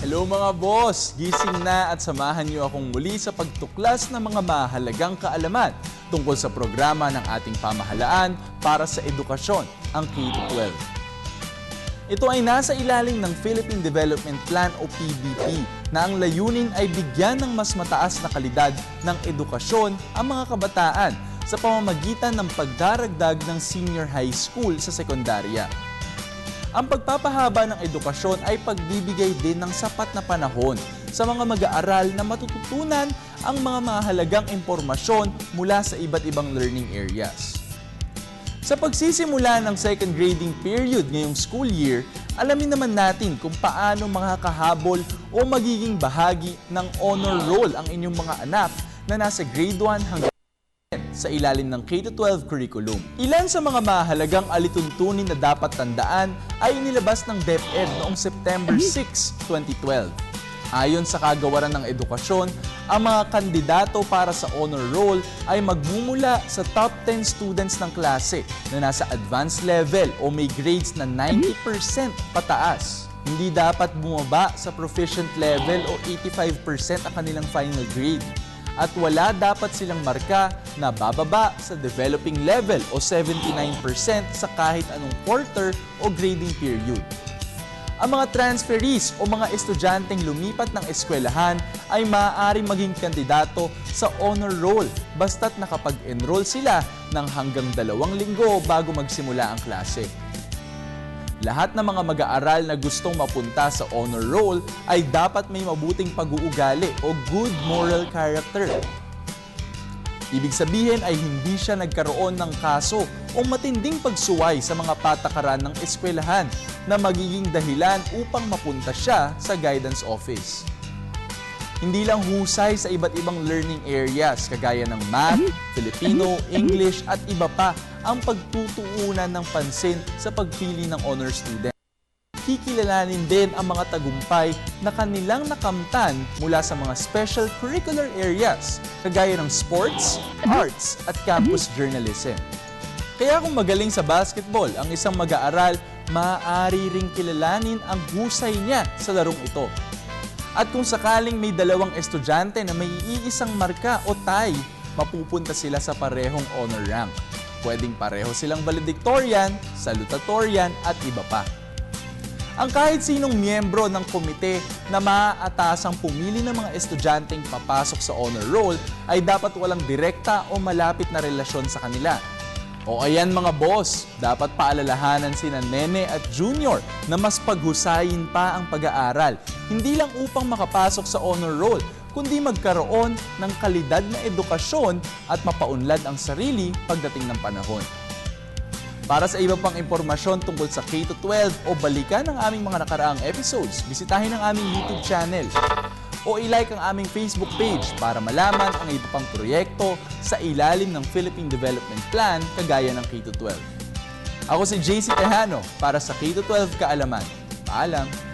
Hello mga boss! Gising na at samahan niyo akong muli sa pagtuklas ng mga mahalagang kaalaman tungkol sa programa ng ating pamahalaan para sa edukasyon, ang K-12. Ito ay nasa ilalim ng Philippine Development Plan o PDP na ang layunin ay bigyan ng mas mataas na kalidad ng edukasyon ang mga kabataan sa pamamagitan ng pagdaragdag ng senior high school sa sekundarya. Ang pagpapahaba ng edukasyon ay pagbibigay din ng sapat na panahon sa mga mag-aaral na matututunan ang mga mahalagang impormasyon mula sa iba't ibang learning areas. Sa pagsisimula ng second grading period ngayong school year, alamin naman natin kung paano makakahabol o magiging bahagi ng honor roll ang inyong mga anak na nasa grade 1 hanggang sa ilalim ng K-12 curriculum. Ilan sa mga mahalagang alituntunin na dapat tandaan ay inilabas ng DepEd noong September 6, 2012. Ayon sa kagawaran ng edukasyon, ang mga kandidato para sa honor roll ay magmumula sa top 10 students ng klase na nasa advanced level o may grades na 90% pataas. Hindi dapat bumaba sa proficient level o 85% ang kanilang final grade. At wala dapat silang marka na bababa sa developing level o 79% sa kahit anong quarter o grading period. Ang mga transferees o mga estudyanteng lumipat ng eskwelahan ay maaaring maging kandidato sa honor roll basta't nakapag-enroll sila ng hanggang 2 linggo bago magsimula ang klase. Lahat ng mga mag-aaral na gustong mapunta sa honor roll ay dapat may mabuting pag-uugali o good moral character. Ibig sabihin ay hindi siya nagkaroon ng kaso o matinding pagsuway sa mga patakaran ng eskwelahan na magiging dahilan upang mapunta siya sa guidance office. Hindi lang husay sa iba't ibang learning areas kagaya ng math, Filipino, English at iba pa ang pagtutuunan ng pansin sa pagpili ng honor student. Kikilalanin din ang mga tagumpay na kanilang nakamtan mula sa mga special curricular areas kagaya ng sports, arts at campus journalism. Kaya kung magaling sa basketball ang isang mag-aaral, maaari ring kilalanin ang husay niya sa larong ito. At kung sakaling may 2 estudyante na may iisang marka o tie, mapupunta sila sa parehong honor rank. Pwedeng pareho silang valedictorian, salutatorian at iba pa. Ang kahit sinong miyembro ng komite na maaatasang pumili ng mga estudyanteng papasok sa honor roll ay dapat walang direkta o malapit na relasyon sa kanila. O ayan mga boss, dapat paalalahanan sina Nene at Junior na mas paghusayin pa ang pag-aaral, hindi lang upang makapasok sa honor roll, kundi magkaroon ng kalidad na edukasyon at mapaunlad ang sarili pagdating ng panahon. Para sa iba pang impormasyon tungkol sa K-12 o balikan ang aming mga nakaraang episodes, bisitahin ang aming YouTube channel o i-like ang aming Facebook page para malaman ang iba pang proyekto sa ilalim ng Philippine Development Plan kagaya ng K-12. Ako si JC Tejano para sa K-12 Kaalaman. Paalam!